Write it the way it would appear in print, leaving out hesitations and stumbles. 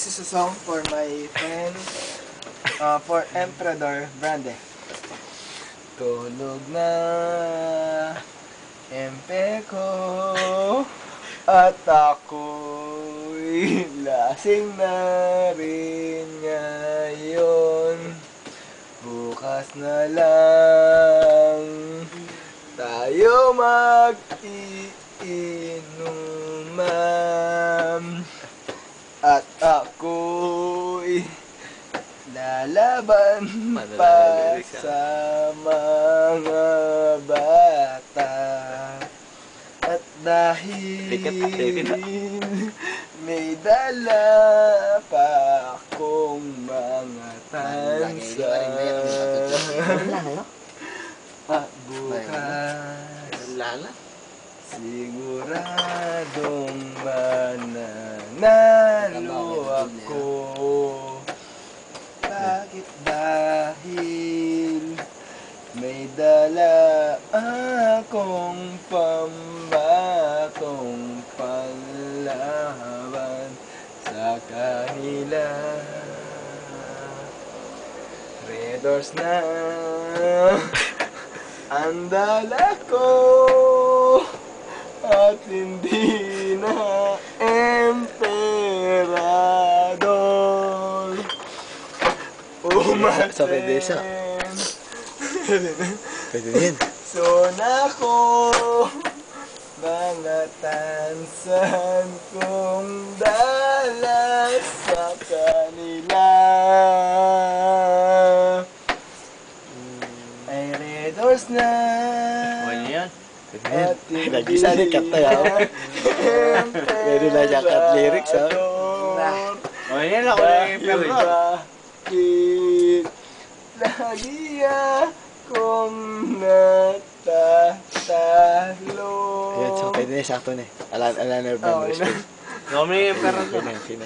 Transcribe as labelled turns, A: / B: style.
A: This is a song for my friend, for Emperador Brande. Tulog na, empe ko, at ako'y lasing na rin ngayon. Bukas na lang tayo mag-iinuman. At ako'y lalaban pa sa mga bata. At dahil may dala pa akong mga tansa. At bukas siguradong mananalo ako. Bakit? Dahil may dala akong pambatong panlaban sa kanila. Red Doors na ang dala ko, at hindi na Emperador.
B: Sa Pedesa. Pwede din.
A: So na ko, mga tansan kong dala sa kanila. Ay Red Doors na.
C: Ano yan?
B: Lagi sana kata ya. Meron na siya kat lyrics ha.
C: O yan ako na yung Emperador.
A: Bakit lagi akong natatalo?
B: Ayan, so pwede na sakto na. Alan na November.
C: Kami yung Emperador.
B: Okay na.